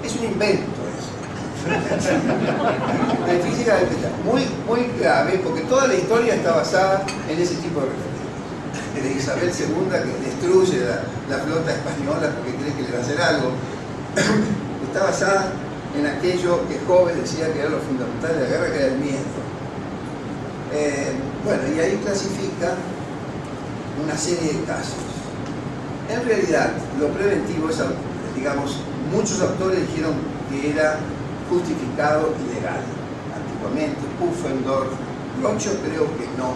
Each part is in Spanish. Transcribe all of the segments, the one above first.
Es un invento eso. De física del metal. Muy grave, porque toda la historia está basada en ese tipo de referencias. De Isabel II, que destruye la flota española porque cree que le va a hacer algo. Está basada en aquello que Hobbes decía que era lo fundamental de la guerra, que era el miedo. Bueno, y ahí clasifica una serie de casos. En realidad, lo preventivo es, digamos, muchos autores dijeron que era justificado y legal. Antiguamente, Pufendorf, Rocho creo que no,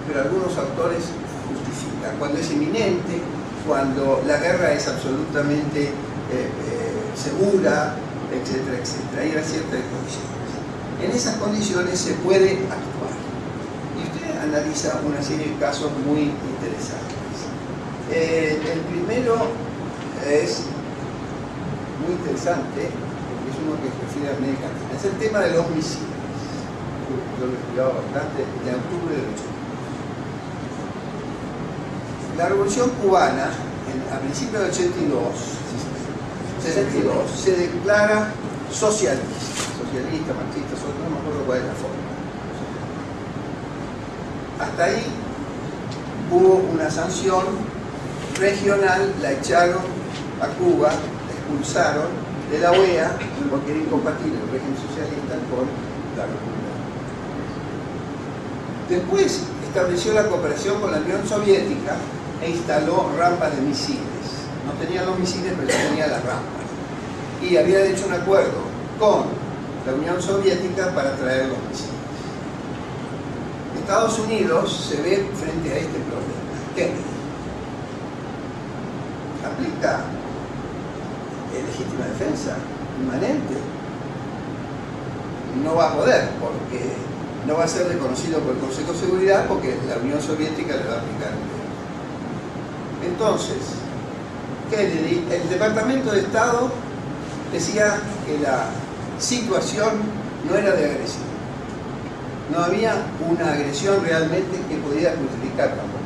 pero algunos autores justifican. Cuando es inminente, cuando la guerra es absolutamente segura, etcétera, etcétera. Hay ciertas condiciones. En esas condiciones se puede actuar. Y usted analiza una serie de casos muy interesantes. El primero es muy interesante, porque es uno que se refiere a América Latina. Es el tema de los misiles. Yo lo he estudiado bastante, de octubre del 80. La Revolución Cubana, a principios del 62, se declara socialista, marxista, no me acuerdo cuál es la forma. Hasta ahí hubo una sanción regional, la echaron a Cuba, la expulsaron de la OEA porque era incompatible el régimen socialista con la República. Después estableció la cooperación con la Unión Soviética e instaló rampas de misiles. No tenía los misiles, pero sí tenía las rampas. Y había hecho un acuerdo con la Unión Soviética para traer los misiles. Estados Unidos se ve frente a este problema. Kennedy aplica legítima defensa inmanente. No va a poder, porque no va a ser reconocido por el Consejo de Seguridad, porque la Unión Soviética le va a aplicar. Entonces, Kennedy, el Departamento de Estado decía que la situación no era de agresión. No había una agresión realmente que pudiera justificar tampoco.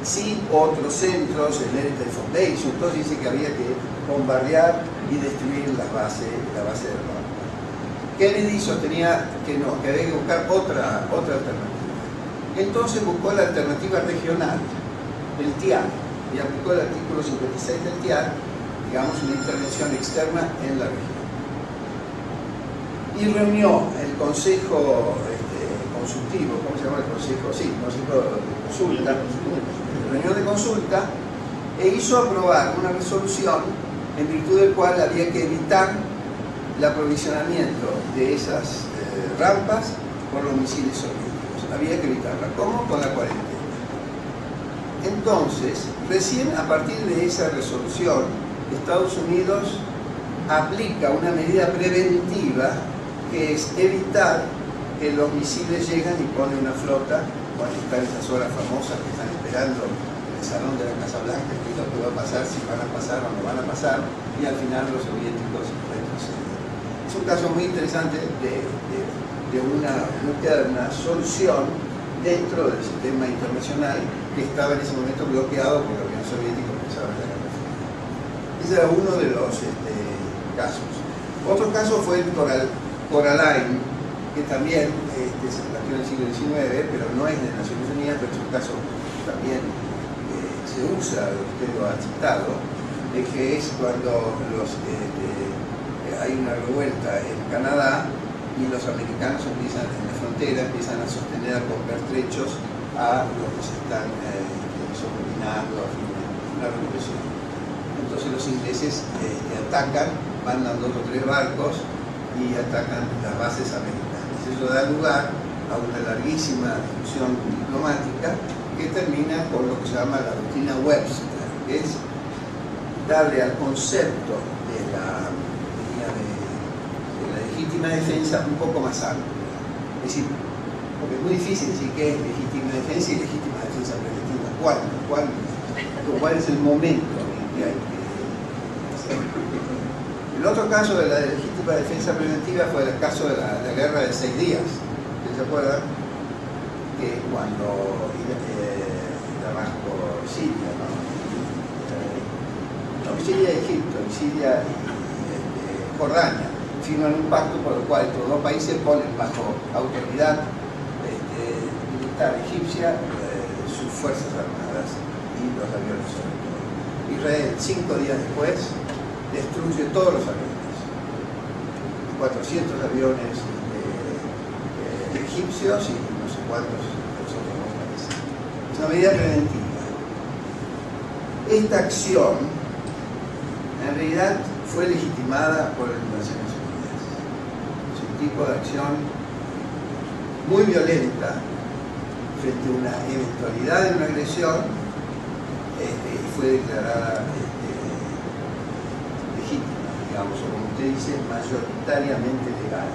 Sí, otros centros, el Heritage Foundation, todos dicen que había que bombardear y destruir la base de Roma. Kennedy sostenía que no, que había que buscar otra alternativa. Entonces buscó la alternativa regional, el TIAR, y aplicó el artículo 56 del TIAR, digamos, una intervención externa en la región. Y reunió el Consejo Consultivo, ¿cómo se llama el Consejo? Sí, Consejo de Consulta, reunión de consulta, e hizo aprobar una resolución en virtud del cual había que evitar el aprovisionamiento de esas rampas por los misiles soviéticos. Había que evitarla. ¿Cómo? Con la cuarentena. Entonces, recién a partir de esa resolución, Estados Unidos aplica una medida preventiva que es evitar que los misiles lleguen y ponen una flota cuando están esas horas famosas que están esperando en el salón de la Casa Blanca, que es lo que va a pasar, si van a pasar o no van a pasar, y al final los soviéticos retroceden. Es un caso muy interesante de una búsqueda de una solución dentro del sistema internacional que estaba en ese momento bloqueado por la Unión Soviética que empezaba la Guerra Fría. Ese era uno de los casos. Otro caso fue el Coraline, que también se planteó en el siglo XIX, pero no es de Naciones Unidas, pero es un caso que también se usa, usted lo ha citado, de que es cuando hay una revuelta en Canadá y los americanos empiezan en la frontera, empiezan a sostener con pertrechos a los que se están subordinando, una revolución. Entonces los ingleses atacan, mandan 2 o 3 barcos y atacan las bases americanas. Eso da lugar a una larguísima discusión diplomática que termina con lo que se llama la doctrina Webster, que es darle al concepto de la legítima defensa un poco más amplio. Es decir, porque es muy difícil decir qué es legítima defensa y legítima defensa preventiva. ¿Cuál es el momento en que hay que hacerlo? El otro caso de la legítima defensa preventiva fue el caso de la guerra de 6 días. ¿Se acuerdan? Que cuando Damasco, Siria, ¿no? Siria y Egipto, Siria y Jordania firman un pacto por el cual estos dos países ponen bajo autoridad militar egipcia sus fuerzas armadas y los aviones sobre todo. Israel, 5 días después, destruye todos los aviones, 400 aviones egipcios y no sé cuántos los otros países. Es una medida preventiva. Esta acción en realidad fue legitimada por las Naciones Unidas. Es un tipo de acción muy violenta frente a una eventualidad de una agresión y fue declarada legítima, digamos, o como usted dice, mayoritariamente legal.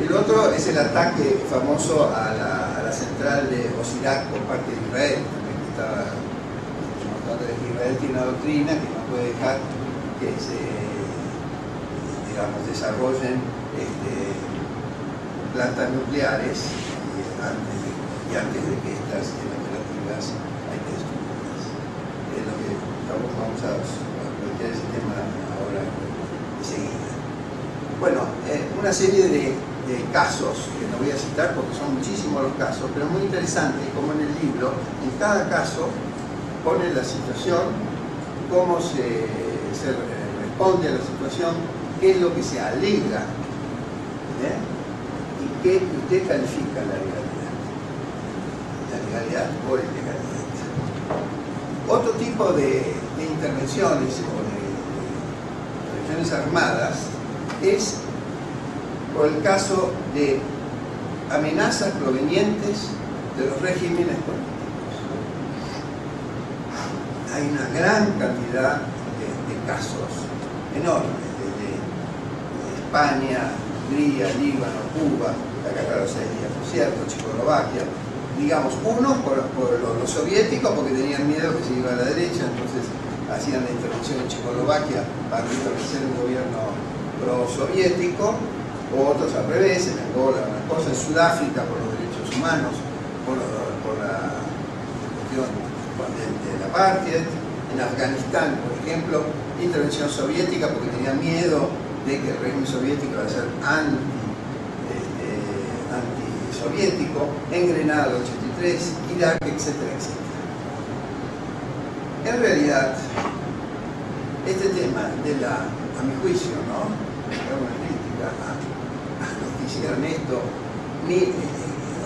El otro es el ataque famoso a la central de Osirak por parte de Israel, también que estaba demostrando que Israel tiene una doctrina que no puede dejar que se, digamos, desarrollen plantas nucleares y antes de que estas estén operativas hay que destruirlas. Es lo que vamos a plantear ese tema ahora enseguida. Bueno, una serie de casos que no voy a citar porque son muchísimos los casos, pero muy interesante como en el libro, en cada caso pone la situación, cómo se responde a la situación, qué es lo que se alega y qué usted califica la legalidad o la ilegalidad. Otro tipo de intervenciones o de intervenciones armadas es por el caso de amenazas provenientes de los regímenes políticos. Hay una gran cantidad de casos enormes, desde España, Hungría, Líbano, Cuba, la guerra de los 6 días, por cierto, Checoslovaquia, digamos, unos por los soviéticos porque tenían miedo que se iba a la derecha, entonces hacían la intervención en Checoslovaquia para establecer un gobierno pro-soviético, o otros al revés, en Angola una cosa, en Sudáfrica por los derechos humanos, por la cuestión del apartheid, en Afganistán, por ejemplo, intervención soviética porque tenían miedo de que el régimen soviético iba a ser antisoviético, en Grenada el 83, Irak, etcétera, etcétera. En realidad, este tema de la, a mi juicio, ¿no? Una crítica a los que hicieron esto, mi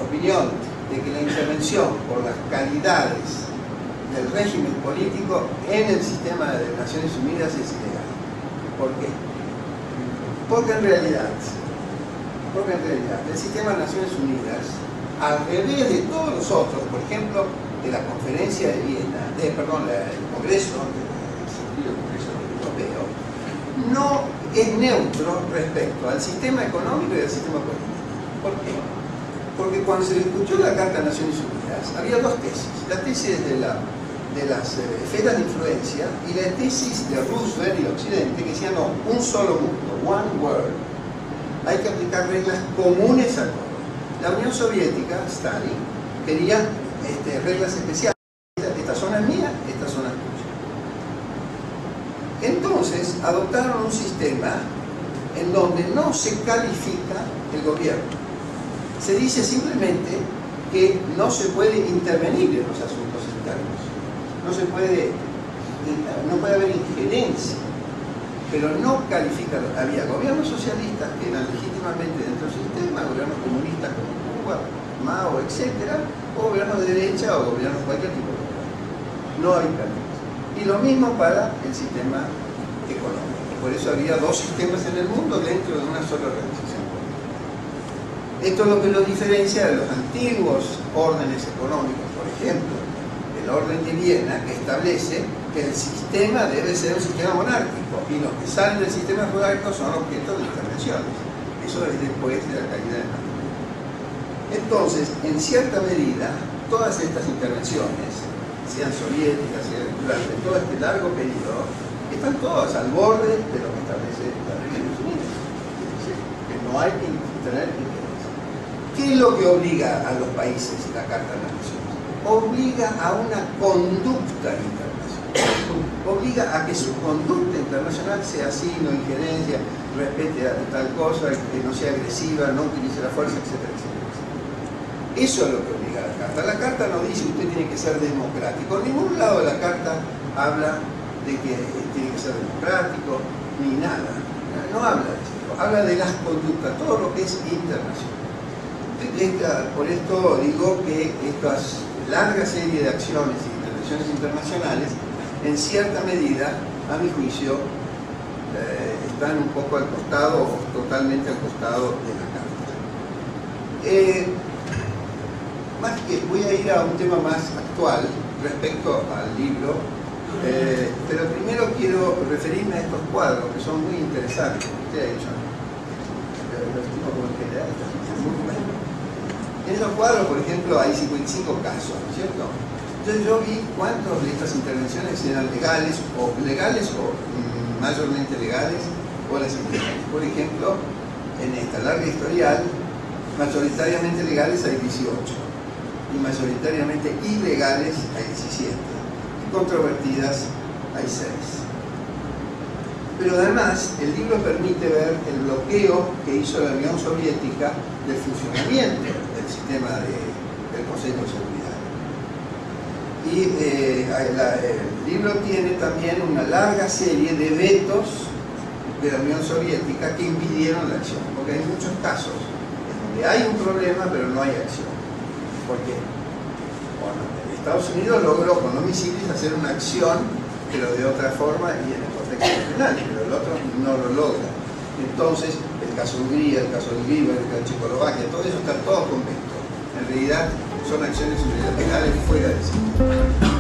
opinión de que la intervención por las calidades del régimen político en el sistema de Naciones Unidas es ilegal. ¿Por qué? Porque en realidad el sistema de Naciones Unidas, al revés de todos los otros, por ejemplo, de la conferencia de Viena, el Congreso Europeo, no es neutro respecto al sistema económico y al sistema político. ¿Por qué? Porque cuando se discutió la Carta de Naciones Unidas, había dos tesis. La tesis de las esferas de influencia y la tesis de Roosevelt y Occidente, que decían, no, un solo mundo, one world. Hay que aplicar reglas comunes a todos. La Unión Soviética, Stalin, quería reglas especiales. Estas son las mías, estas son las tuyas. Entonces, adoptaron un sistema en donde no se califica el gobierno. Se dice simplemente que no se puede intervenir en los asuntos internos. No puede haber injerencia, pero no califica. Había gobiernos socialistas que eran legítimamente dentro del sistema, gobiernos comunistas como Cuba, Mao, etc., o gobiernos de derecha o gobiernos de cualquier tipo de gobierno. No hay calificación. Y lo mismo para el sistema económico. Por eso había dos sistemas en el mundo dentro de una sola organización política. Esto es lo que los diferencia de los antiguos órdenes económicos, por ejemplo, el orden de Viena, que establece que el sistema debe ser un sistema monárquico y los que salen del sistema monárquico son objeto de intervenciones. Eso es después de la caída de Napoleón. Entonces, en cierta medida, todas estas intervenciones, sean soviéticas, sean durante todo este largo periodo, están todas al borde de lo que establece la Naciones Unidas. Es decir, que no hay que tener interés. ¿Qué es lo que obliga a los países la Carta de las Naciones? Obliga a una conducta internacional. Obliga a que su conducta internacional sea así, no injerencia, respete a tal cosa, que no sea agresiva, no utilice la fuerza, etcétera, etcétera. Eso es lo que obliga a la Carta. La Carta no dice usted tiene que ser democrático. En ningún lado de la Carta habla de que tiene que ser democrático, ni nada. No habla de eso. Habla de las conductas, todo lo que es internacional. Por esto digo que esta larga serie de acciones y intervenciones internacionales, en cierta medida, a mi juicio, están un poco al costado o totalmente al costado de la Carta. Más que voy a ir a un tema más actual respecto al libro, pero primero quiero referirme a estos cuadros que son muy interesantes. Usted ha hecho, lo estimo como en general, está muy bueno. En esos cuadros, por ejemplo, hay 55 casos, ¿no es cierto? Entonces yo vi cuántas de estas intervenciones eran legales o mayormente legales o las ilegales. Por ejemplo, en esta larga historial, mayoritariamente legales hay 18 y mayoritariamente ilegales hay 17 y controvertidas hay 6. Pero además, el libro permite ver el bloqueo que hizo la Unión Soviética del funcionamiento del sistema del Consejo de Seguridad. Y el libro tiene también una larga serie de vetos de la Unión Soviética que impidieron la acción, porque hay muchos casos en donde hay un problema pero no hay acción. ¿Por qué? Bueno, Estados Unidos logró con los misiles hacer una acción, pero de otra forma y en el contexto penal, pero el otro no lo logra. Entonces, el caso de Hungría, el caso de Líbano, el caso de Checoslovaquia, todo eso está todo convento. En realidad, son acciones legales fuera del sistema.